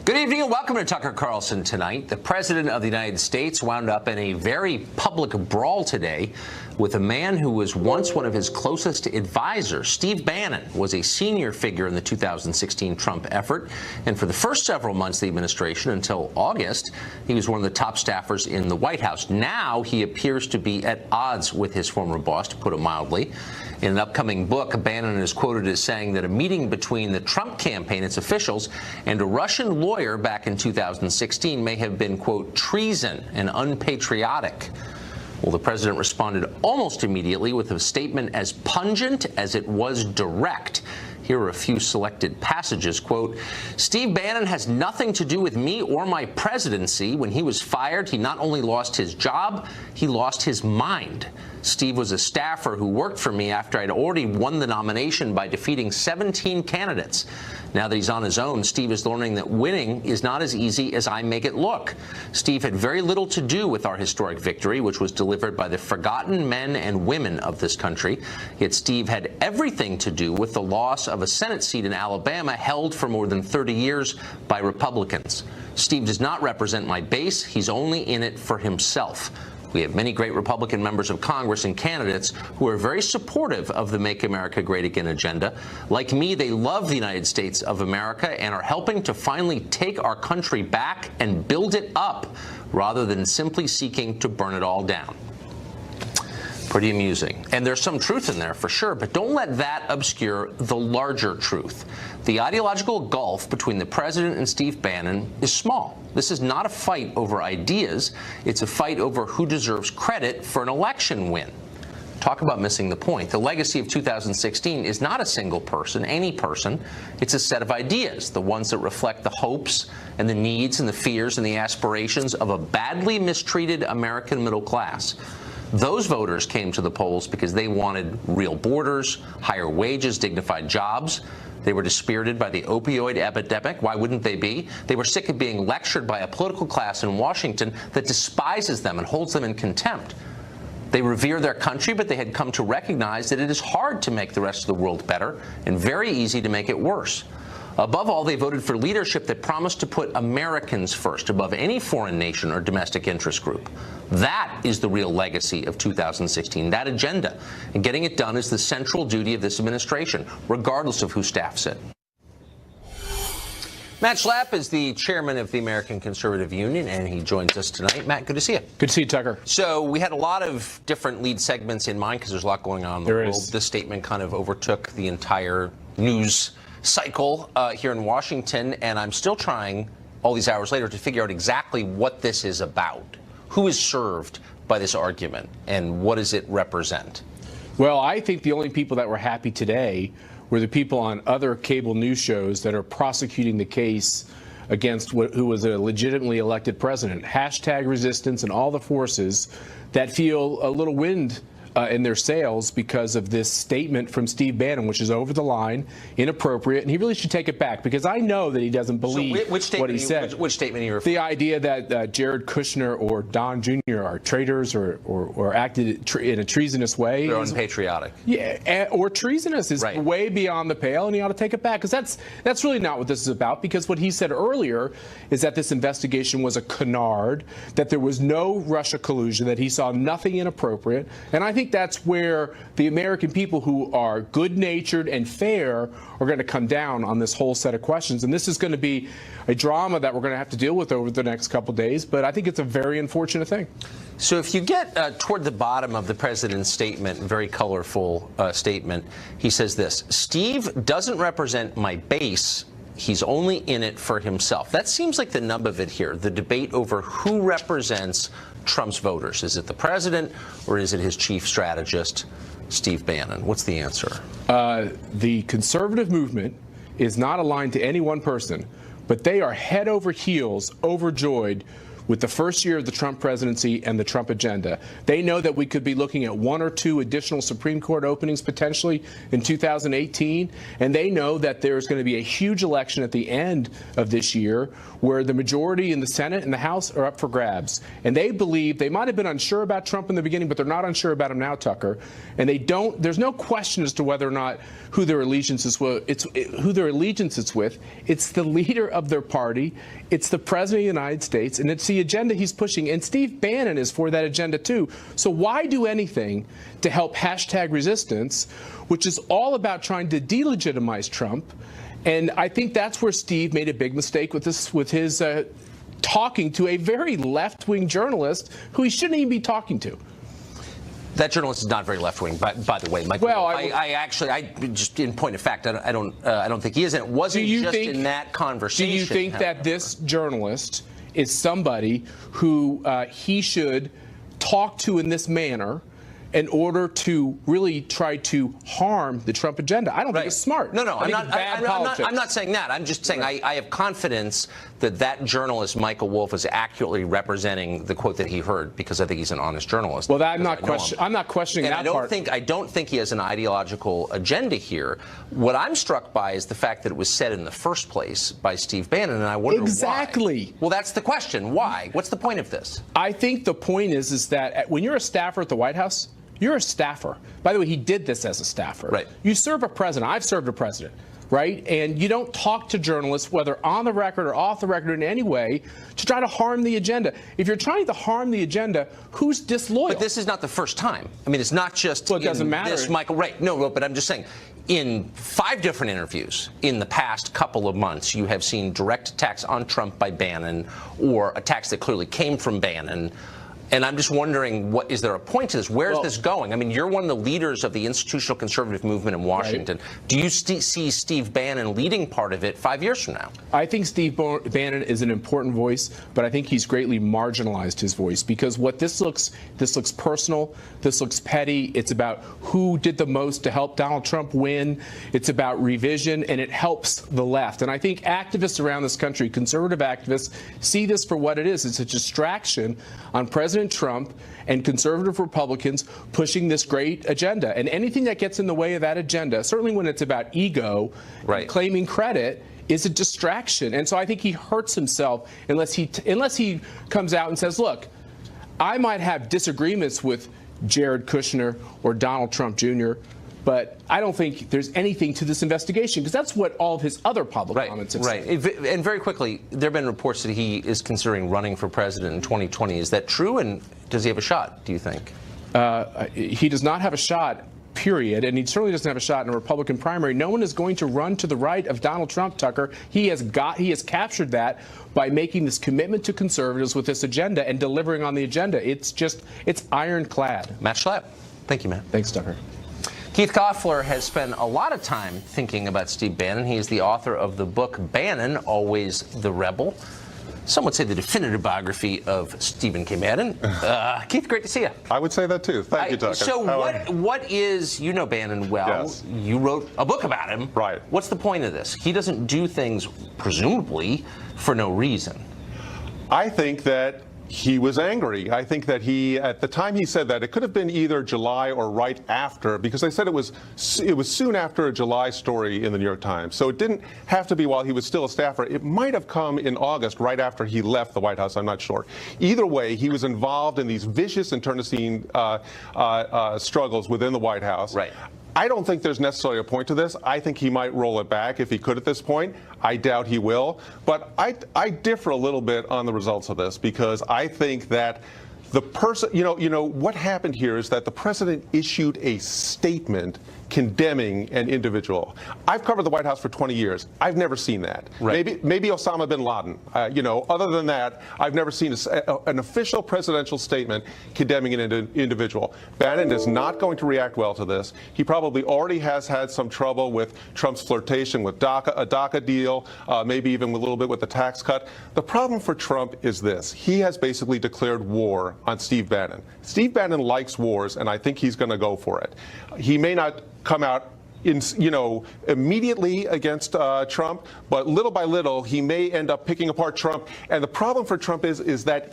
Good evening and welcome to Tucker Carlson Tonight. The President of the United States wound up in a very public brawl today with a man who was once one of his closest advisors. Steve Bannon was a senior figure in the 2016 Trump effort, and for the first several months of the administration until August, he was one of the top staffers in the White House. Now he appears to be at odds with his former boss, to put it mildly. In an upcoming book, Bannon is quoted as saying that a meeting between the Trump campaign, its officials, and a Russian lawyer back in 2016 may have been, quote, treason and unpatriotic. Well, the president responded almost immediately with a statement as pungent as it was direct. Here are a few selected passages. Quote, Steve Bannon has nothing to do with me or my presidency. When he was fired, he not only lost his job, he lost his mind. Steve was a staffer who worked for me after I'd already won the nomination by defeating 17 candidates. Now that he's on his own, Steve is learning that winning is not as easy as I make it look. Steve had very little to do with our historic victory, which was delivered by the forgotten men and women of this country. Yet Steve had everything to do with the loss of a Senate seat in Alabama held for more than 30 years by Republicans. Steve does not represent my base. He's only in it for himself. We have many great Republican members of Congress and candidates who are very supportive of the Make America Great Again agenda. Like me, they love the United States of America and are helping to finally take our country back and build it up rather than simply seeking to burn it all down. Pretty amusing. And there's some truth in there for sure, but don't let that obscure the larger truth. The ideological gulf between the president and Steve Bannon is small. This is not a fight over ideas. It's a fight over who deserves credit for an election win. Talk about missing the point. The legacy of 2016 is not a single person, any person. It's a set of ideas, the ones that reflect the hopes and the needs and the fears and the aspirations of a badly mistreated American middle class. Those voters came to the polls because they wanted real borders, higher wages, dignified jobs. They were dispirited by the opioid epidemic. Why wouldn't they be? They were sick of being lectured by a political class in Washington that despises them and holds them in contempt. They revere their country, but they had come to recognize that it is hard to make the rest of the world better and very easy to make it worse. Above all, they voted for leadership that promised to put Americans first above any foreign nation or domestic interest group. That is the real legacy of 2016, that agenda. And getting it done is the central duty of this administration, regardless of who staffs it. Matt Schlapp is the chairman of the American Conservative Union, and he joins us tonight. Matt, good to see you. Good to see you, Tucker. So we had a lot of different lead segments in mind because there's a lot going on in the world. This statement kind of overtook the entire news cycle here in Washington, and I'm still trying, all these hours later, to figure out exactly what this is about. Who is served by this argument, and what does it represent? Well, I think the only people that were happy today were the people on other cable news shows that are prosecuting the case against who was a legitimately elected president. Hashtag resistance and all the forces that feel a little wind in their sails because of this statement from Steve Bannon, which is over the line, inappropriate, and he really should take it back because I know that he doesn't believe what he said. Which statement are you referring to? The idea that Jared Kushner or Don Jr. are traitors or acted in a treasonous way. They're unpatriotic. Yeah, or treasonous is way beyond the pale, and he ought to take it back because that's really not what this is about. Because what he said earlier is that this investigation was a canard, that there was no Russia collusion, that he saw nothing inappropriate, and I think that's where the American people who are good-natured and fair are going to come down on this whole set of questions. And this is going to be a drama that we're going to have to deal with over the next couple days. But I think it's a very unfortunate thing. So if you get toward the bottom of the president's statement, very colorful statement, he says this: Steve doesn't represent my base. He's only in it for himself. That seems like the nub of it here, the debate over who represents Trump's voters. Is it the president or is it his chief strategist, Steve Bannon? What's the answer? The conservative movement is not aligned to any one person, but they are head over heels overjoyed with the first year of the Trump presidency and the Trump agenda. They know that we could be looking at 1 or 2 additional Supreme Court openings potentially in 2018, and they know that there's going to be a huge election at the end of this year where the majority in the Senate and the House are up for grabs. And they believe, they might have been unsure about Trump in the beginning, but they're not unsure about him now, Tucker. And there's no question as to whether or not who their allegiance is with. It's the leader of their party, it's the president of the United States, and it's the agenda he's pushing. And Steve Bannon is for that agenda too. So why do anything to help #resistance, which is all about trying to delegitimize Trump? And I think that's where Steve made a big mistake with his talking to a very left-wing journalist who he shouldn't even be talking to. That journalist is not very left-wing, by the way, Mike. Well, I just in point of fact, I don't think he is. And it wasn't just in that conversation. Do you think that this journalist is somebody who he should talk to in this manner in order to really try to harm the Trump agenda? I don't think it's smart. No, I'm not saying that. I'm just saying I have confidence that journalist, Michael Wolff, is accurately representing the quote that he heard, because I think he's an honest journalist. Well, I'm not questioning that part. I don't think he has an ideological agenda here. What I'm struck by is the fact that it was said in the first place by Steve Bannon, and I wonder why. Well, that's the question. Why? What's the point of this? I think the point is that when you're a staffer at the White House, you're a staffer. By the way, he did this as a staffer. Right. You serve a president. I've served a president. Right? And you don't talk to journalists, whether on the record or off the record in any way, to try to harm the agenda. If you're trying to harm the agenda, who's disloyal? But this is not the first time. I mean, it's not just it doesn't matter. This, Michael. Right. No, but I'm just saying, in 5 different interviews in the past couple of months, you have seen direct attacks on Trump by Bannon, or attacks that clearly came from Bannon. And I'm just wondering, is there a point to this? Where's this going? I mean, you're one of the leaders of the institutional conservative movement in Washington. Right. Do you see Steve Bannon leading part of it 5 years from now? I think Steve Bannon is an important voice, but I think he's greatly marginalized his voice, because what this looks personal, this looks petty. It's about who did the most to help Donald Trump win. It's about revision, and it helps the left. And I think activists around this country, conservative activists, see this for what it is. It's a distraction on President Trump and conservative Republicans pushing this great agenda. And anything that gets in the way of that agenda, certainly when it's about ego and claiming credit, is a distraction. And so I think he hurts himself unless he comes out and says, look, I might have disagreements with Jared Kushner or Donald Trump Jr., but I don't think there's anything to this investigation, because that's what all of his other public comments have said. And very quickly, there have been reports that he is considering running for president in 2020. Is that true? And does he have a shot, do you think? He does not have a shot, period. And he certainly doesn't have a shot in a Republican primary. No one is going to run to the right of Donald Trump, Tucker. He has captured that by making this commitment to conservatives with this agenda and delivering on the agenda. It's ironclad. Matt Schlapp. Thank you, Matt. Thanks, Tucker. Keith Koffler has spent a lot of time thinking about Steve Bannon. He is the author of the book Bannon, Always the Rebel. Some would say the definitive biography of Stephen K. Bannon. Keith, great to see you. I would say that too. Thank you, Tucker. So what is, you know Bannon well. Yes. You wrote a book about him. Right. What's the point of this? He doesn't do things, presumably, for no reason. I think that he was angry. I think that at the time he said that, it could have been either July or right after, because they said it was soon after a July story in the New York Times. So it didn't have to be while he was still a staffer. It might have come in August, right after he left the White House. I'm not sure. Either way, he was involved in these vicious internecine struggles within the White House. Right. I don't think there's necessarily a point to this. I think he might roll it back if he could at this point. I doubt he will. But I differ a little bit on the results of this, because I think that the person, what happened here is that the president issued a statement condemning an individual. I've covered the White House for 20 years. I've never seen that. Right. Maybe Osama bin Laden. Other than that, I've never seen an official presidential statement condemning an individual. Bannon is not going to react well to this. He probably already has had some trouble with Trump's flirtation with a DACA deal, maybe even a little bit with the tax cut. The problem for Trump is this. He has basically declared war on Steve Bannon. Steve Bannon likes wars, and I think he's going to go for it. He may not come out immediately against Trump, but little by little, he may end up picking apart Trump. And the problem for Trump is that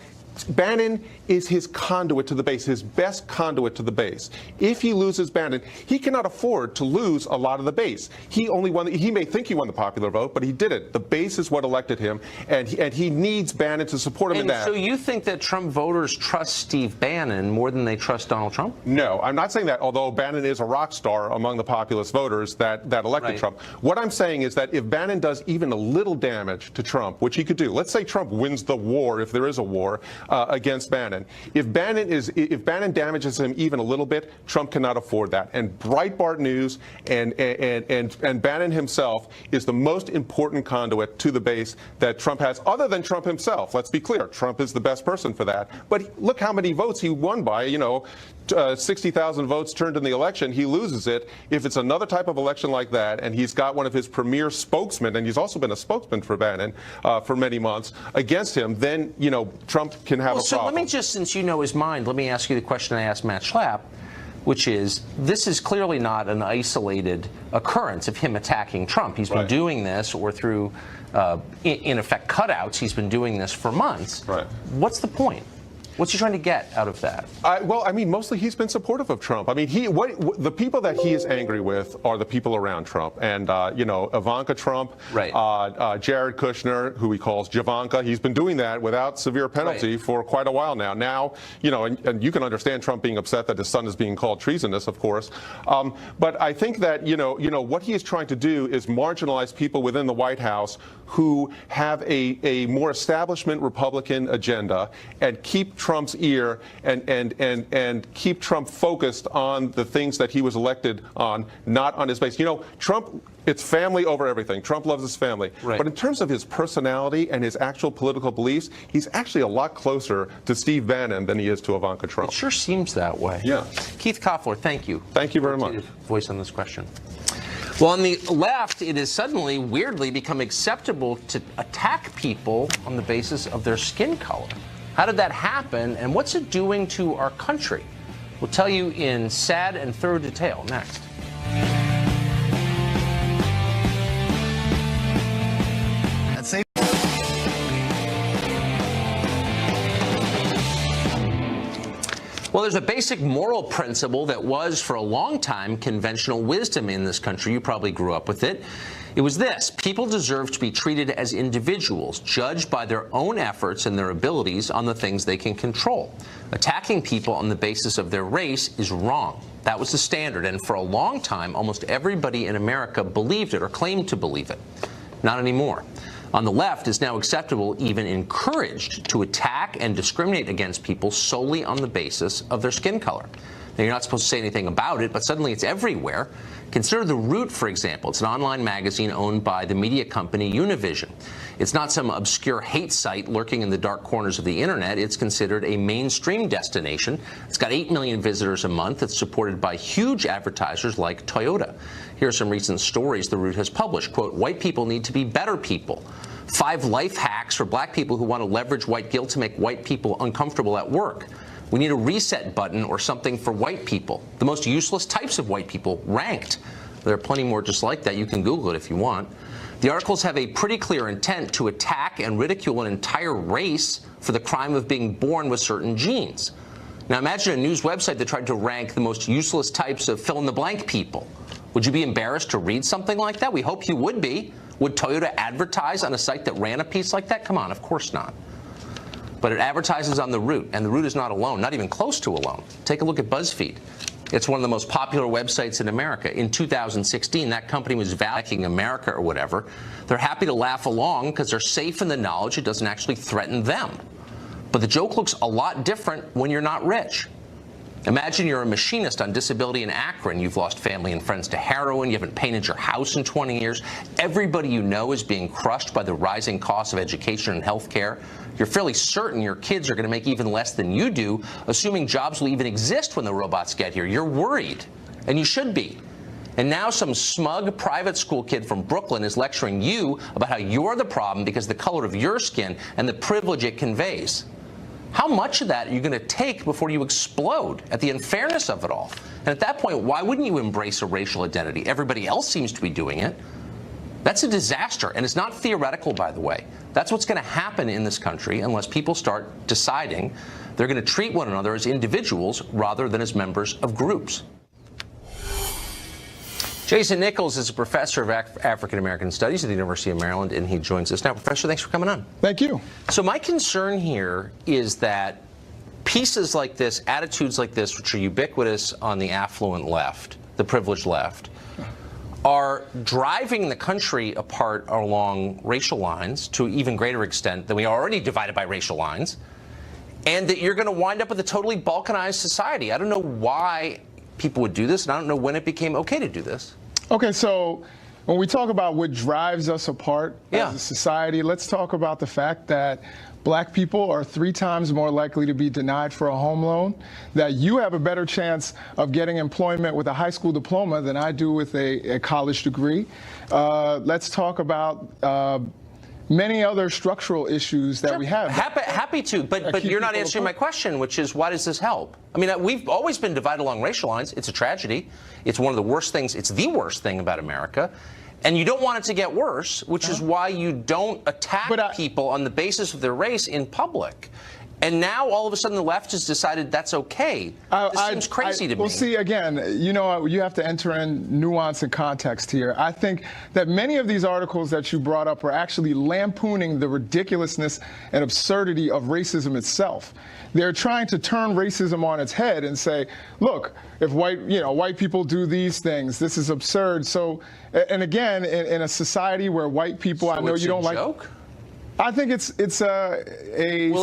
Bannon is his conduit to the base, his best conduit to the base. If he loses Bannon, he cannot afford to lose a lot of the base. He may think he won the popular vote, but he didn't. The base is what elected him, and he needs Bannon to support him in that. So you think that Trump voters trust Steve Bannon more than they trust Donald Trump? No, I'm not saying that, although Bannon is a rock star among the populist voters that elected Trump. What I'm saying is that if Bannon does even a little damage to Trump, which he could do, let's say Trump wins the war, if there is a war, against Bannon. If Bannon damages him even a little bit, Trump cannot afford that. And Breitbart News and Bannon himself is the most important conduit to the base that Trump has, other than Trump himself. Let's be clear. Trump is the best person for that. But look how many votes he won by. 60,000 votes turned in the election. He loses it. If it's another type of election like that, and he's got one of his premier spokesmen, and he's also been a spokesman for Bannon for many months, against him, then Trump can have a problem. So let me just, since you know his mind, let me ask you the question I asked Matt Schlapp, which is, this is clearly not an isolated occurrence of him attacking Trump. He's been doing this, or through, in effect, cutouts. He's been doing this for months. Right. What's the point? What's he trying to get out of that? Well, I mean, mostly he's been supportive of Trump. I mean, the people that he is angry with are the people around Trump. And, Ivanka Trump, Jared Kushner, who he calls Javanka, he's been doing that without severe penalty for quite a while now. Now, and you can understand Trump being upset that his son is being called treasonous, of course. But I think that, what he is trying to do is marginalize people within the White House who have a more establishment Republican agenda and keep Trump's ear and keep Trump focused on the things that he was elected on, not on his base. Trump, it's family over everything. Trump loves his family. But in terms of his personality and his actual political beliefs, he's actually a lot closer to Steve Bannon than he is to Ivanka Trump. It sure seems that way. Yeah. Keith Koffler, thank you. Thank you very much. Voice on this question. Well, on the left, it has suddenly, weirdly, become acceptable to attack people on the basis of their skin color. How did that happen, and what's it doing to our country? We'll tell you in sad and thorough detail next. Well, there's a basic moral principle that was, for a long time, conventional wisdom in this country. You probably grew up with it. It was this: people deserve to be treated as individuals, judged by their own efforts and their abilities on the things they can control. Attacking people on the basis of their race is wrong. That was the standard, and for a long time, almost everybody in America believed it or claimed to believe it. Not anymore. On the left, it's now acceptable, even encouraged, to attack and discriminate against people solely on the basis of their skin color. Now, you're not supposed to say anything about it, but suddenly it's everywhere. Consider The Root, for example. It's an online magazine owned by the media company Univision. It's not some obscure hate site lurking in the dark corners of the internet. It's considered a mainstream destination. It's got 8 million visitors a month. It's supported by huge advertisers like Toyota. Here are some recent stories The Root has published. Quote, white people need to be better people. 5 life hacks for black people who want to leverage white guilt to make white people uncomfortable at work. We need a reset button or something for white people. The most useless types of white people ranked. There are plenty more just like that. You can Google it if you want. The articles have a pretty clear intent to attack and ridicule an entire race for the crime of being born with certain genes. Now imagine a news website that tried to rank the most useless types of fill-in-the-blank people. Would you be embarrassed to read something like that? We hope you would be. Would Toyota advertise on a site that ran a piece like that? Come on, of course not. But it advertises on The Root, and The Root is not alone, not even close to alone. Take a look at BuzzFeed. It's one of the most popular websites in America. In 2016, that company was valuing America or whatever. They're happy to laugh along because they're safe in the knowledge it doesn't actually threaten them. But the joke looks a lot different when you're not rich. Imagine you're a machinist on disability in Akron. You've lost family and friends to heroin. You haven't painted your house in 20 years. Everybody you know is being crushed by the rising costs of education and health care. You're fairly certain your kids are going to make even less than you do, assuming jobs will even exist when the robots get here. You're worried, and you should be. And now some smug private school kid from Brooklyn is lecturing you about how you're the problem because of the color of your skin and the privilege it conveys. How much of that are you going to take before you explode at the unfairness of it all? And at that point, why wouldn't you embrace a racial identity? Everybody else seems to be doing it. That's a disaster, and it's not theoretical, by the way. That's what's going to happen in this country unless people start deciding they're going to treat one another as individuals rather than as members of groups. Jason Nichols is a professor of African American Studies at the University of Maryland, and he joins us now. Professor, thanks for coming on. Thank you. So my concern here is that pieces like this, attitudes like this, which are ubiquitous on the affluent left, the privileged left, are driving the country apart along racial lines to an even greater extent than we are already divided by racial lines, and that you're going to wind up with a totally balkanized society. I don't know why people would do this, and I don't know when it became okay to do this. Okay, so when we talk about what drives us apart as a society, let's talk about the fact that black people are 3 times more likely to be denied for a home loan, that you have a better chance of getting employment with a high school diploma than I do with a college degree. Let's talk about many other structural issues that we have. Happy to, but you're not answering my question, which is, why does this help? I mean, we've always been divided along racial lines. It's a tragedy. It's one of the worst things. It's the worst thing about America. And you don't want it to get worse, which is why you don't attack people on the basis of their race in public. And now, all of a sudden, the left has decided that's okay. This seems crazy to me. Well, see, again, you know, you have to enter in nuance and context here. I think that many of these articles that you brought up are actually lampooning the ridiculousness and absurdity of racism itself. They're trying to turn racism on its head and say, look, if white people do these things, this is absurd. So, and again, in a society where white people, I know you don't like. Joke? I think it's a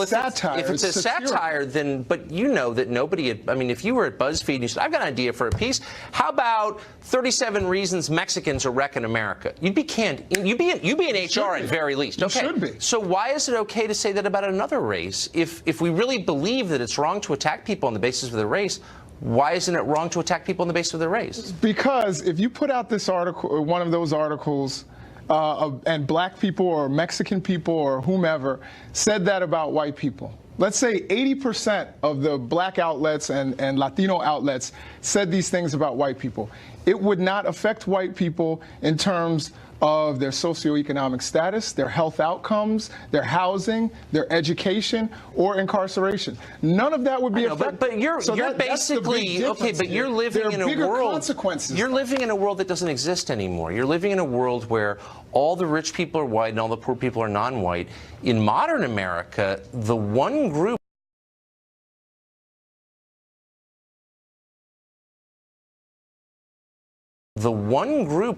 satire. If it's a satire, then, but you know that nobody, I mean, if you were at BuzzFeed and you said, I've got an idea for a piece, how about 37 reasons Mexicans are wrecking America? You'd be canned. You'd be in HR at very least. Okay. You should be. So why is it okay to say that about another race? If we really believe that it's wrong to attack people on the basis of their race, why isn't it wrong to attack people on the basis of their race? Because if you put out this article, one of those articles, and black people or Mexican people or whomever said that about white people. Let's say 80% of the black outlets and Latino outlets said these things about white people. It would not affect white people in terms of their socioeconomic status, their health outcomes, their housing, their education, or incarceration. None of that would be affected. But you're basically okay. But you're living in a world. You're living in a world that doesn't exist anymore. You're living in a world where all the rich people are white and all the poor people are non-white. In modern America, the one group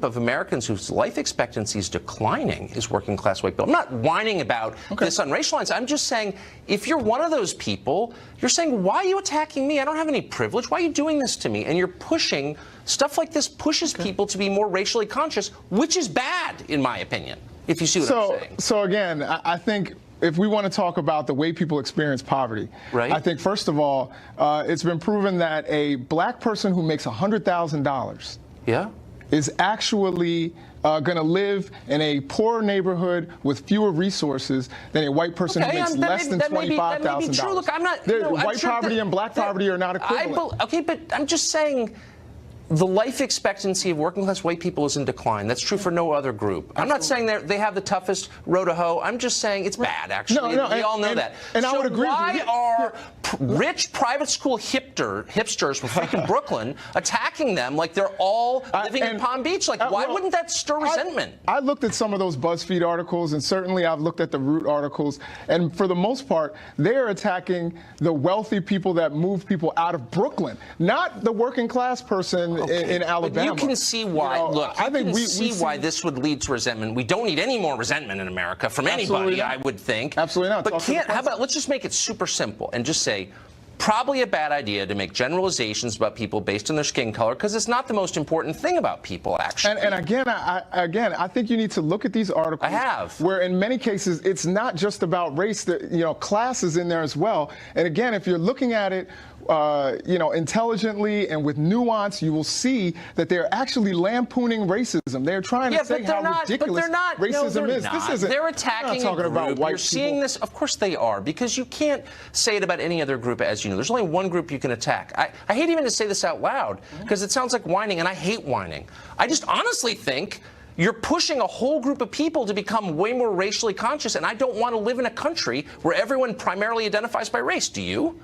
of Americans whose life expectancy is declining is working class white people. I'm not whining about this on racial lines. I'm just saying, if you're one of those people, you're saying, why are you attacking me? I don't have any privilege. Why are you doing this to me? And you're pushing, stuff like this pushes people to be more racially conscious, which is bad, in my opinion, if you see what I'm saying. So again, I think if we want to talk about the way people experience poverty, I think, first of all, it's been proven that a black person who makes $100,000 is actually going to live in a poorer neighborhood with fewer resources than a white person who makes less than $25,000. Look, I'm not. White poverty and black poverty are not equivalent. Okay, but I'm just saying, the life expectancy of working class white people is in decline. That's true for no other group. I'm not saying they have the toughest road to hoe. I'm just saying it's bad, actually. We all know that. And I would agree with you. Why are rich private school hipsters from freaking Brooklyn attacking them like they're all living in Palm Beach? Like, why wouldn't that stir resentment? I looked at some of those BuzzFeed articles, and certainly I've looked at the Root articles, and for the most part, they're attacking the wealthy people that move people out of Brooklyn, not the working class person in Alabama. But you can see why. Look, I think we see why this would lead to resentment. We don't need any more resentment in America from anybody, I would think. Absolutely not. But how about, let's just make it super simple and just say, probably a bad idea to make generalizations about people based on their skin color, because it's not the most important thing about people, actually. And again, I think you need to look at these articles. I have. Where in many cases it's not just about race. Class is in there as well. And again, if you're looking at it intelligently and with nuance, you will see that they're actually lampooning racism. They're trying to say how ridiculous racism is. This isn't. They're attacking talking a group. about white You're seeing people. this. Of course they are, because you can't say it about any other group, as you know. There's only one group you can attack. I hate even to say this out loud because it sounds like whining, and I hate whining. I just honestly think you're pushing a whole group of people to become way more racially conscious, and I don't want to live in a country where everyone primarily identifies by race. Do you?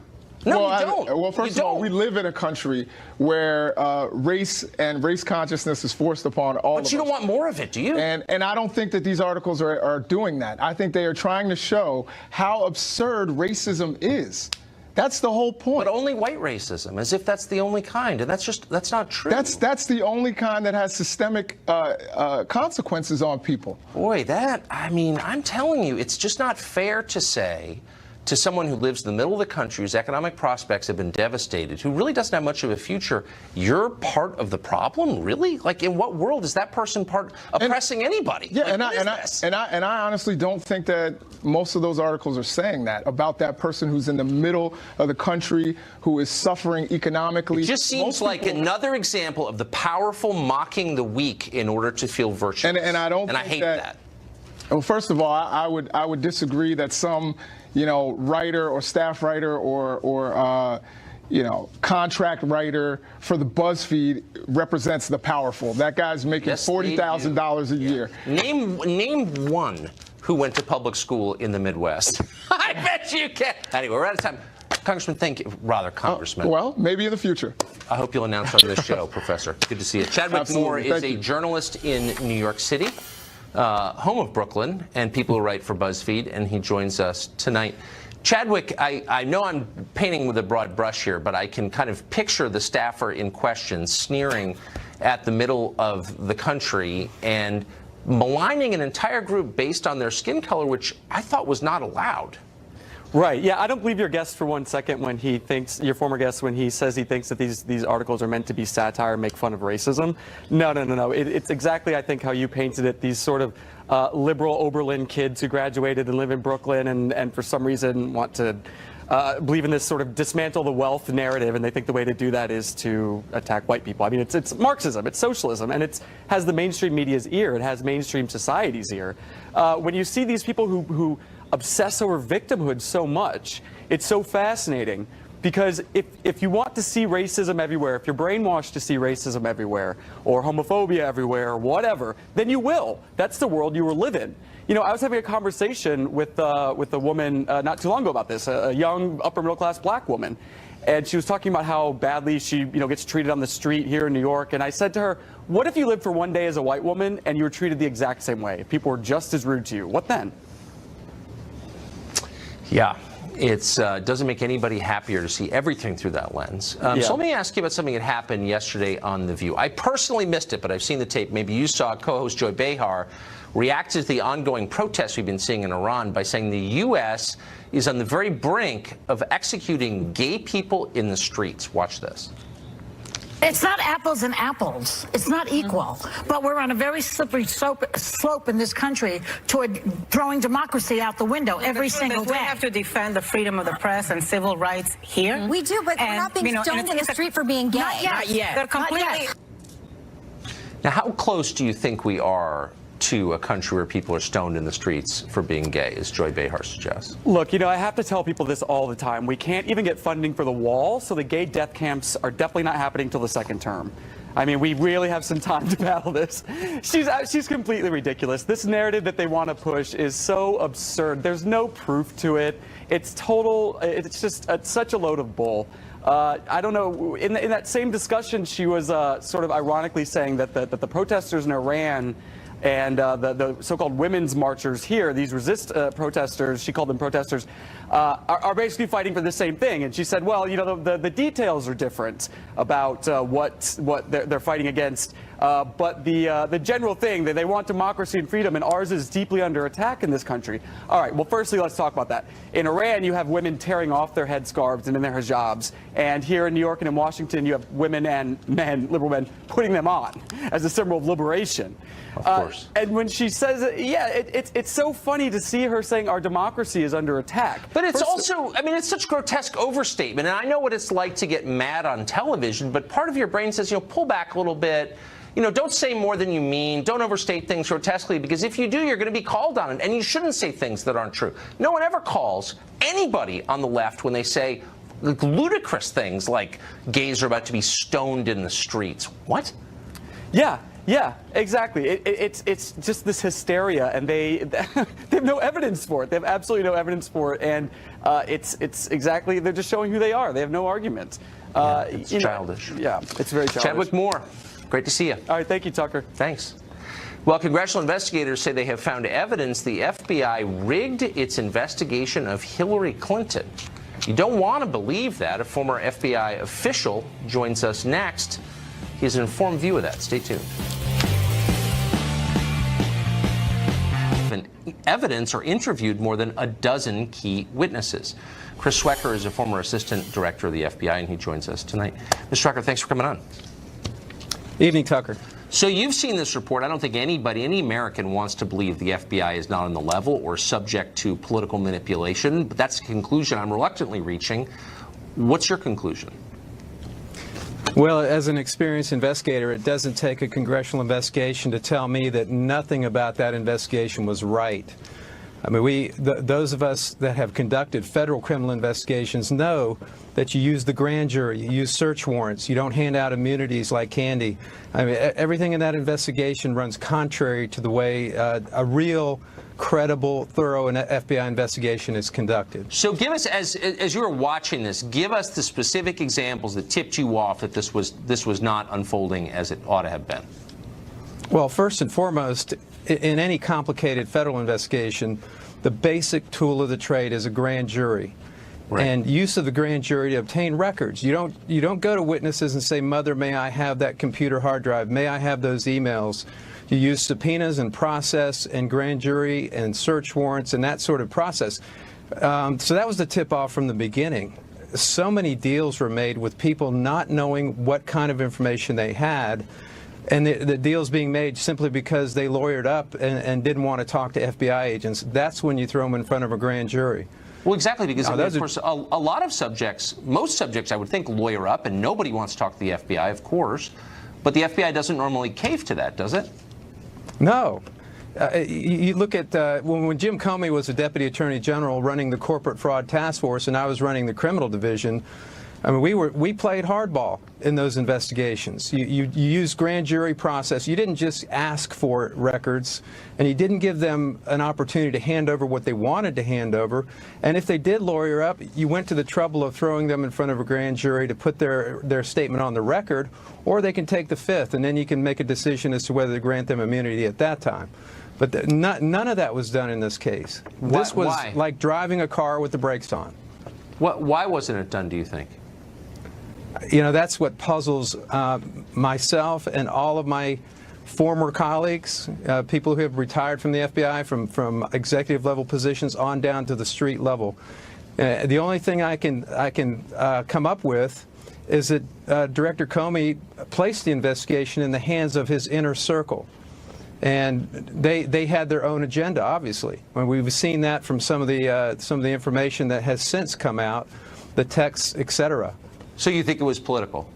No, well, you don't. Well, first of all, we live in a country where race and race consciousness is forced upon all of us. But you don't want more of it, do you? And I don't think that these articles are doing that. I think they are trying to show how absurd racism is. That's the whole point. But only white racism, as if that's the only kind, and that's not true. That's the only kind that has systemic consequences on people. Boy, I'm telling you, it's just not fair to say to someone who lives in the middle of the country, whose economic prospects have been devastated, who really doesn't have much of a future, you're part of the problem? Really? Like, in what world is that person oppressing anybody? Yeah, like, and I honestly don't think that most of those articles are saying that about that person who's in the middle of the country, who is suffering economically. It just seems like another example of the powerful mocking the weak in order to feel virtuous. And I hate that. Well, first of all, I would disagree that some writer or staff writer or contract writer for the BuzzFeed represents the powerful. That guy's making $40,000 a year. Name one who went to public school in the Midwest. I bet you can. Anyway, we're out of time. Congressman, thank you. Congressman. Well, maybe in the future. I hope you'll announce on this show, Professor. Good to see you. Chadwick Moore is a journalist in New York City, home of Brooklyn, and people who write for BuzzFeed, and he joins us tonight. Chadwick, I know I'm painting with a broad brush here, but I can kind of picture the staffer in question sneering at the middle of the country and maligning an entire group based on their skin color, which I thought was not allowed. Right. Yeah, I don't believe your guest for one second when he thinks, your former guest, when he says he thinks that these articles are meant to be satire, make fun of racism. No. It's exactly, I think, how you painted it. These sort of liberal Oberlin kids who graduated and live in Brooklyn and for some reason want to believe in this sort of dismantle the wealth narrative, and they think the way to do that is to attack white people. I mean, it's Marxism, it's socialism, and it has the mainstream media's ear. It has mainstream society's ear. When you see these people who obsess over victimhood so much, it's so fascinating, because if you want to see racism everywhere, if you're brainwashed to see racism everywhere, or homophobia everywhere, or whatever, then you will. That's the world you will live in. You know, I was having a conversation with a woman not too long ago about this, a young upper middle class black woman, and she was talking about how badly she gets treated on the street here in New York. And I said to her, what if you lived for one day as a white woman and you were treated the exact same way? If people were just as rude to you, what then? Yeah, it doesn't make anybody happier to see everything through that lens. So let me ask you about something that happened yesterday on The View. I personally missed it, but I've seen the tape. Maybe you saw. Co-host Joy Behar reacted to the ongoing protests we've been seeing in Iran by saying the U.S. is on the very brink of executing gay people in the streets. Watch this. It's not apples and apples. It's not equal. But we're on a very slippery slope in this country toward throwing democracy out the window every single day. We have to defend the freedom of the press and civil rights here. We do, but we're not being stoned in the street for being gay. Not yet. They're completely. Now, how close do you think we are to a country where people are stoned in the streets for being gay, as Joy Behar suggests? Look, I have to tell people this all the time. We can't even get funding for the wall, so the gay death camps are definitely not happening till the second term. I mean, we really have some time to battle this. She's completely ridiculous. This narrative that they want to push is so absurd. There's no proof to it. It's such a load of bull. I don't know. In that same discussion, she was sort of ironically saying that the protesters in Iran and the so-called women's marchers here, these resist protesters, she called them protesters, are basically fighting for the same thing. And she said, well, the details are different about what they're fighting against. But the general thing that they want democracy and freedom, and ours is deeply under attack in this country. All right, well, firstly, let's talk about that. In Iran, you have women tearing off their headscarves and in their hijabs. And here in New York and in Washington, you have women and men, liberal men, putting them on as a symbol of liberation. Of course. And when she says it, yeah, it's so funny to see her saying our democracy is under attack. But it's also, I mean, it's such grotesque overstatement. And I know what it's like to get mad on television, but part of your brain says, pull back a little bit. Don't say more than you mean. Don't overstate things grotesquely, because if you do, you're going to be called on it. And you shouldn't say things that aren't true. No one ever calls anybody on the left when they say ludicrous things like gays are about to be stoned in the streets. What? Yeah, exactly. It's just this hysteria, and they have no evidence for it. They have absolutely no evidence for it, and it's exactly, they're just showing who they are. They have no argument. It's childish. Yeah, it's very childish. Chadwick Moore, great to see you. All right, thank you, Tucker. Thanks. Well, congressional investigators say they have found evidence the FBI rigged its investigation of Hillary Clinton. You don't want to believe that. A former FBI official joins us next. He has an informed view of that. Stay tuned. Evidence or interviewed more than a dozen key witnesses. Chris Swecker is a former assistant director of the FBI, and he joins us tonight. Mr. Swecker, thanks for coming on. Evening, Tucker. So you've seen this report. I don't think anybody, any American, wants to believe the FBI is not on the level or subject to political manipulation, but that's a conclusion I'm reluctantly reaching. What's your conclusion? Well, as an experienced investigator, it doesn't take a congressional investigation to tell me that nothing about that investigation was right. I mean, those of us that have conducted federal criminal investigations know that you use the grand jury, you use search warrants, you don't hand out immunities like candy. I mean, everything in that investigation runs contrary to the way a real, credible, thorough FBI investigation is conducted. So give us, as you were watching this, give us the specific examples that tipped you off that this was not unfolding as it ought to have been. Well, first and foremost, in any complicated federal investigation, the basic tool of the trade is a grand jury. Right. And use of the grand jury to obtain records. You don't go to witnesses and say, "Mother, may I have that computer hard drive? May I have those emails?" You use subpoenas and process and grand jury and search warrants and that sort of process. So that was the tip-off from the beginning. So many deals were made with people not knowing what kind of information they had, and the deals being made simply because they lawyered up and didn't want to talk to FBI agents. That's when you throw them in front of a grand jury. Well, exactly, because of course, a lot of subjects, most subjects, I would think, lawyer up, and nobody wants to talk to the FBI, of course. But the FBI doesn't normally cave to that, does it? No. You look at when Jim Comey was the Deputy Attorney General running the Corporate Fraud Task Force, and I was running the Criminal Division. I mean, we played hardball in those investigations. You used grand jury process. You didn't just ask for records, and you didn't give them an opportunity to hand over what they wanted to hand over. And if they did lawyer up, you went to the trouble of throwing them in front of a grand jury to put their statement on the record, or they can take the fifth, and then you can make a decision as to whether to grant them immunity at that time. But none of that was done in this case. This was like driving a car with the brakes on. Why wasn't it done, do you think? You know, that's what puzzles myself and all of my former colleagues, people who have retired from the FBI, from executive level positions on down to the street level. The only thing I can come up with is that Director Comey placed the investigation in the hands of his inner circle. And they had their own agenda, obviously. When we've seen that from some of the information that has since come out, the texts, etc. So you think it was political?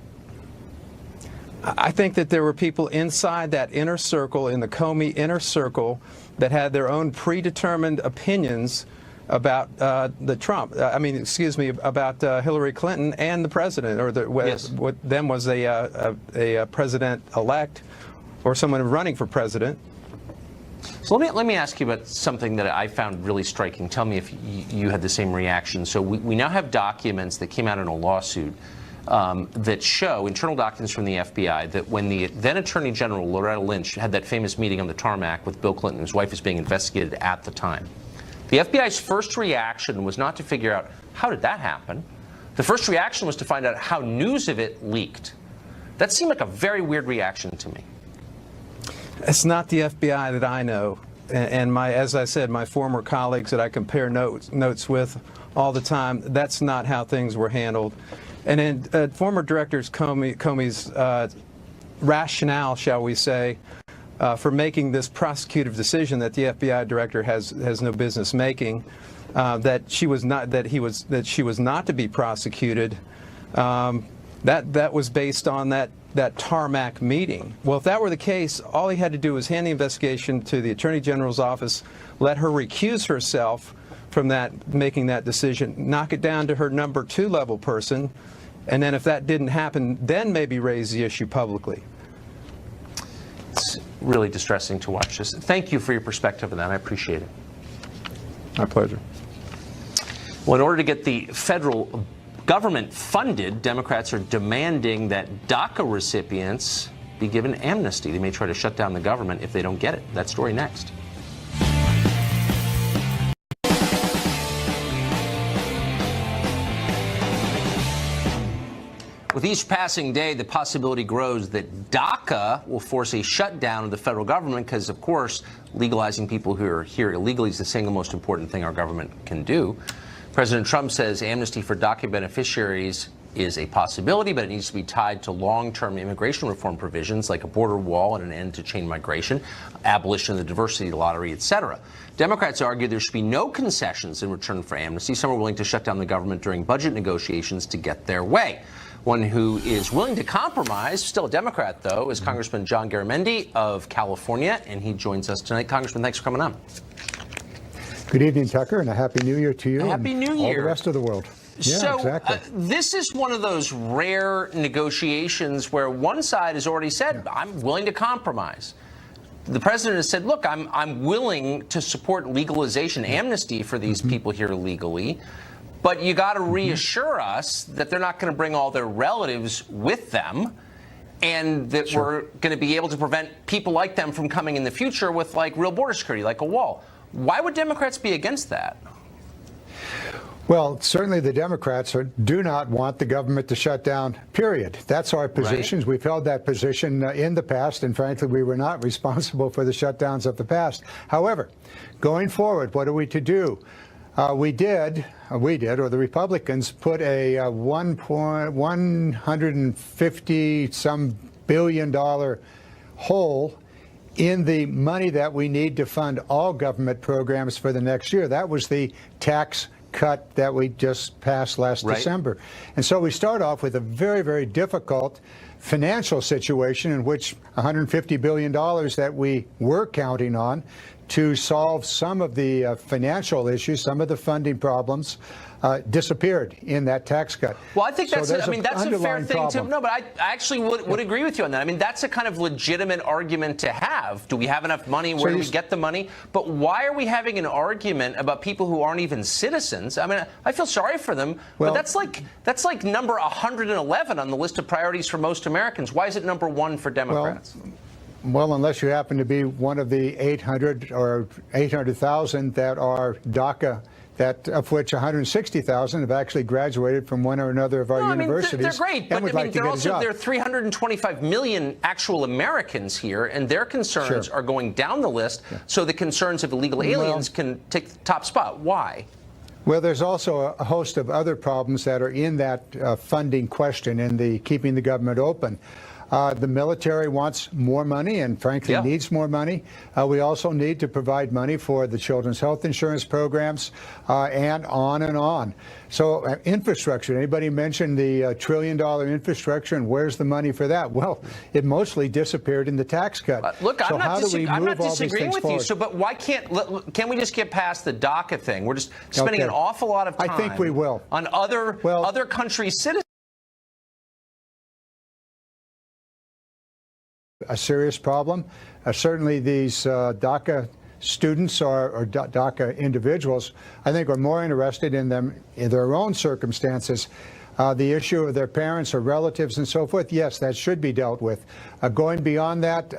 I think that there were people inside that inner circle, in the Comey inner circle, that had their own predetermined opinions about about Hillary Clinton and the president, or what then was a president-elect, or someone running for president. So let me ask you about something that I found really striking. Tell me if you had the same reaction. So we now have documents that came out in a lawsuit that show, internal documents from the FBI, that when the then Attorney General Loretta Lynch had that famous meeting on the tarmac with Bill Clinton, his wife was being investigated at the time. The FBI's first reaction was not to figure out how did that happen. The first reaction was to find out how news of it leaked. That seemed like a very weird reaction to me. It's not the FBI that I know. And as I said, my former colleagues that I compare notes with all the time, that's not how things were handled. And in former Director Comey's rationale, shall we say, for making this prosecutive decision that the FBI director has no business making, that she was not to be prosecuted, that was based on that tarmac meeting. Well, if that were the case, all he had to do was hand the investigation to the Attorney General's office, let her recuse herself from making that decision, knock it down to her number 2 level person, and then if that didn't happen, then maybe raise the issue publicly. It's really distressing to watch this. Thank you for your perspective on that. I appreciate it. My pleasure. Well, in order to get the federal government funded, Democrats are demanding that DACA recipients be given amnesty. They may try to shut down the government if they don't get it. That story next. With each passing day, the possibility grows that DACA will force a shutdown of the federal government because, of course, legalizing people who are here illegally is the single most important thing our government can do. President Trump says amnesty for DACA beneficiaries is a possibility, but it needs to be tied to long-term immigration reform provisions like a border wall and an end to chain migration, abolition of the diversity lottery, etc. Democrats argue there should be no concessions in return for amnesty. Some are willing to shut down the government during budget negotiations to get their way. One who is willing to compromise, still a Democrat, though, is Congressman John Garamendi of California, and he joins us tonight. Congressman, thanks for coming on. Good evening, Tucker, and a Happy New Year to you. Happy New Year. All the rest of the world. Yeah, so, exactly. This is one of those rare negotiations where one side has already said, I'm willing to compromise. The president has said, look, I'm willing to support legalization, amnesty for these people here illegally. But you got to reassure us that they're not going to bring all their relatives with them and that we're going to be able to prevent people like them from coming in the future with like real border security, like a wall. Why would Democrats be against that? Well, certainly the Democrats do not want the government to shut down, period. That's our position. Right. We've held that position in the past, and frankly, we were not responsible for the shutdowns of the past. However, going forward, what are we to do? We did, or the Republicans put a $150-some billion hole in the money that we need to fund all government programs for the next year. That was the tax cut that we just passed last December. And so we start off with a very, very difficult financial situation in which $150 billion that we were counting on to solve some of the financial issues, some of the funding problems, disappeared in that tax cut. Well, I think that's, that's a fair thing to, no, but I actually would agree with you on that. I mean, that's a kind of legitimate argument to have. Do we have enough money? Where do we get the money? But why are we having an argument about people who aren't even citizens? I mean, I feel sorry for them, but that's like number 111 on the list of priorities for most Americans. Why is it number 1 for Democrats? Well, unless you happen to be one of the 800 or 800,000 that are DACA, of which 160,000 have actually graduated from one or another of our universities. They're great, but there are 325 million actual Americans here, and their concerns are going down the list. So the concerns of illegal aliens can take the top spot. Why? Well, there's also a host of other problems that are in that funding question and the keeping the government open. The military wants more money and, frankly, needs more money. We also need to provide money for the children's health insurance programs and on and on. So infrastructure, anybody mentioned the $1 trillion infrastructure, and where's the money for that? Well, it mostly disappeared in the tax cut. Look, so I'm not disagreeing with you. So, but why can't we just get past the DACA thing? We're just spending an awful lot of time. I think we will. On other countries' citizens. A serious problem. Certainly these DACA students or DACA individuals, I think, are more interested in their own circumstances. The issue of their parents or relatives and so forth, yes, that should be dealt with. Going beyond that,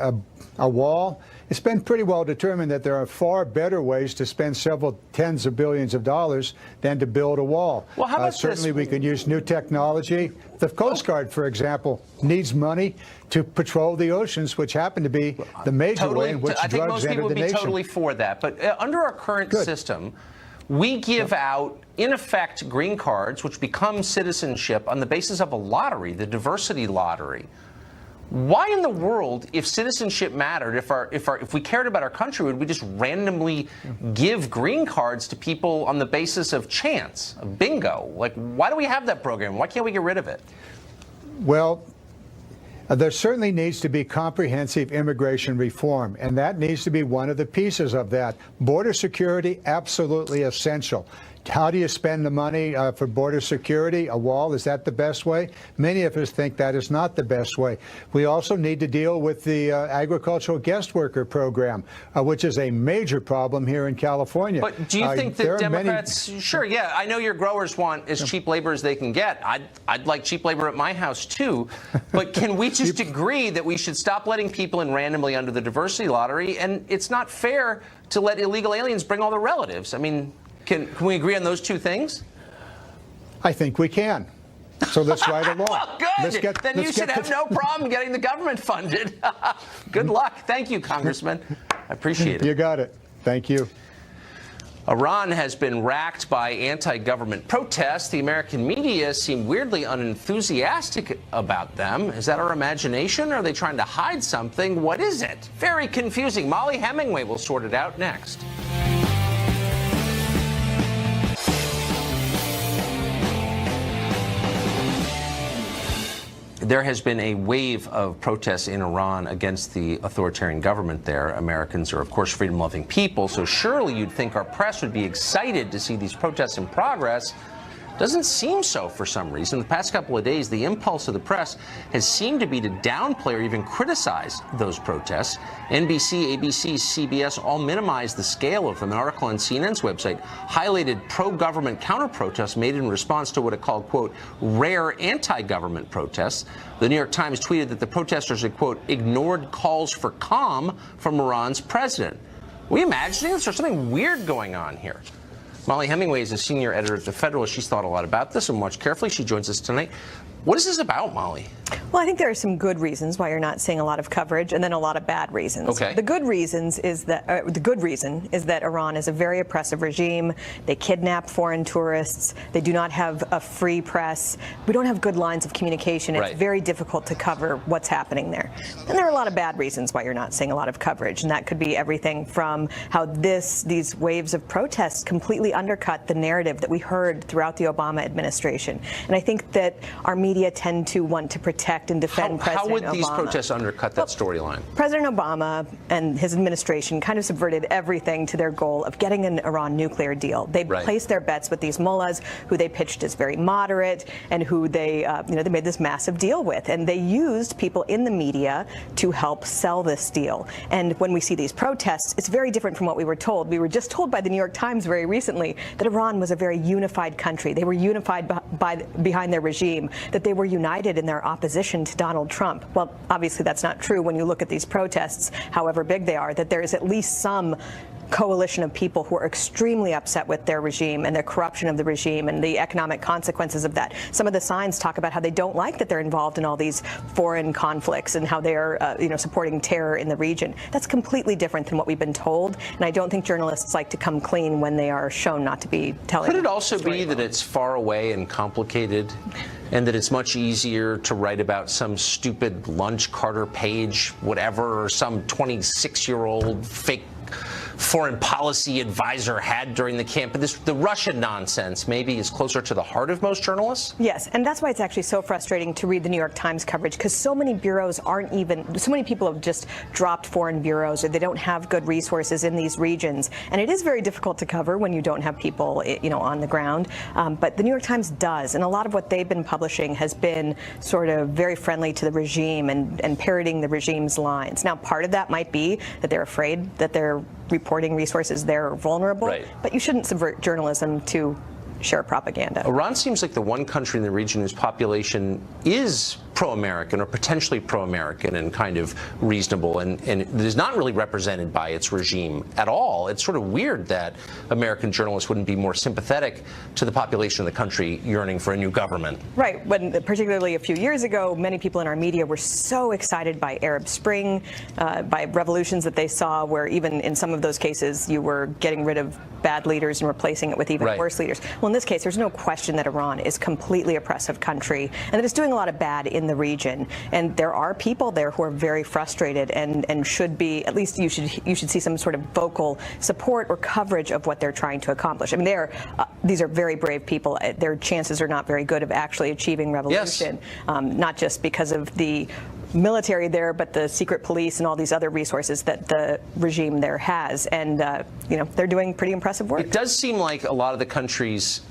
a wall it's been pretty well determined that there are far better ways to spend several tens of billions of dollars than to build a wall. Well, how about certainly we can use new technology. The Coast Guard, for example, needs money to patrol the oceans, which happen to be the major way in which I think drugs most enter people the would be nation. totally for that. But under our current system, we give out, in effect, green cards, which become citizenship on the basis of a lottery, the diversity lottery. Why in the world, if citizenship mattered, if we cared about our country, would we just randomly give green cards to people on the basis of chance, of bingo? Like, why do we have that program? Why can't we get rid of it? Well, there certainly needs to be comprehensive immigration reform, and that needs to be one of the pieces of that. Border security, absolutely essential. How do you spend the money for border security? A wall, is that the best way? Many of us think that is not the best way. We also need to deal with the agricultural guest worker program, which is a major problem here in California. But do you think that Democrats, sure, yeah, I know your growers want as cheap labor as they can get. I'd like cheap labor at my house, too. But can we just agree that we should stop letting people in randomly under the diversity lottery? And it's not fair to let illegal aliens bring all their relatives. I mean, can we agree on those two things? I think we can. So let's write a law. Well, good. Then you should have no problem getting the government funded. Good luck. Thank you, Congressman. I appreciate it. You got it. Thank you. Iran has been racked by anti-government protests. The American media seem weirdly unenthusiastic about them. Is that our imagination? Are they trying to hide something? What is it? Very confusing. Molly Hemingway will sort it out next. There has been a wave of protests in Iran against the authoritarian government there. Americans are, of course, freedom-loving people, so surely you'd think our press would be excited to see these protests in progress. Doesn't seem so for some reason. The past couple of days, the impulse of the press has seemed to be to downplay or even criticize those protests. NBC, ABC, CBS all minimized the scale of them. An article on CNN's website highlighted pro-government counter-protests made in response to what it called, quote, rare anti-government protests. The New York Times tweeted that the protesters had, quote, ignored calls for calm from Iran's president. Are we imagining this? There's something weird going on here. Molly Hemingway is a senior editor at The Federalist. She's thought a lot about this and watched carefully. She joins us tonight. What is this about, Molly? Well, I think there are some good reasons why you're not seeing a lot of coverage, and then a lot of bad reasons. Okay. The good reasons is that the good reason is that Iran is a very oppressive regime. They kidnap foreign tourists. They do not have a free press. We don't have good lines of communication. It's very difficult to cover what's happening there. And there are a lot of bad reasons why you're not seeing a lot of coverage, and that could be everything from how these waves of protests completely undercut the narrative that we heard throughout the Obama administration. And I think that our media tend to want to protect and defend President Obama. How would these protests undercut that storyline? President Obama and his administration kind of subverted everything to their goal of getting an Iran nuclear deal. They placed their bets with these mullahs who they pitched as very moderate and who they made this massive deal with. And they used people in the media to help sell this deal. And when we see these protests, it's very different from what we were told. We were just told by the New York Times very recently that Iran was a very unified country. They were unified behind their regime, that they were united in their opposition to Donald Trump. Well, obviously that's not true when you look at these protests, however big they are, that there is at least some coalition of people who are extremely upset with their regime and their corruption of the regime and the economic consequences of that. Some of the signs talk about how they don't like that they're involved in all these foreign conflicts and how they are, supporting terror in the region. That's completely different than what we've been told, and I don't think journalists like to come clean when they are shown not to be telling. Could it also be that it's far away and complicated, and that it's much easier to write about some stupid lunch Carter Page, whatever, or some 26-year-old fake foreign policy advisor had during the campaign? The Russian nonsense maybe is closer to the heart of most journalists? Yes, and that's why it's actually so frustrating to read the New York Times coverage, because so many bureaus so many people have just dropped foreign bureaus, or they don't have good resources in these regions. And it is very difficult to cover when you don't have people, on the ground. But the New York Times does, and a lot of what they've been publishing has been sort of very friendly to the regime and parroting the regime's lines. Now, part of that might be that they're afraid that they're reporting resources they're vulnerable, but you shouldn't subvert journalism to share propaganda. Iran seems like the one country in the region whose population is pro-American or potentially pro-American and kind of reasonable, and is not really represented by its regime at all. It's sort of weird that American journalists wouldn't be more sympathetic to the population of the country yearning for a new government. Right. When, particularly a few years ago, many people in our media were so excited by Arab Spring, by revolutions that they saw, where even in some of those cases you were getting rid of bad leaders and replacing it with even worse leaders. Well, in this case, there's no question that Iran is a completely oppressive country and that it's doing a lot of bad in the region. And there are people there who are very frustrated and should be, at least you should see some sort of vocal support or coverage of what they're trying to accomplish. I mean, these are very brave people. Their chances are not very good of actually achieving revolution, not just because of the military there, but the secret police and all these other resources that the regime there has. And, you know, they're doing pretty impressive work. It does seem like a lot of the countries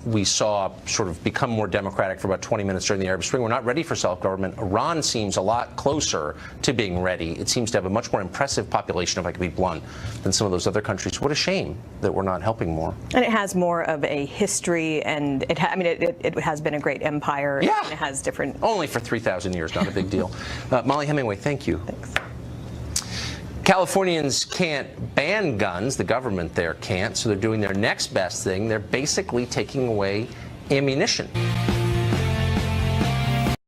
we saw sort of become more democratic for about 20 minutes during the Arab Spring were not ready for self-government. Iran seems a lot closer to being ready. It seems to have a much more impressive population, if I could be blunt, than some of those other countries. What a shame that we're not helping more. And it has more of a history, and it has been a great empire. Yeah. And it has different... Only for 3,000 years, not a big deal. Molly Hemingway, thank you. Thanks. Californians can't ban guns. The government there can't, so they're doing their next best thing. They're basically taking away ammunition.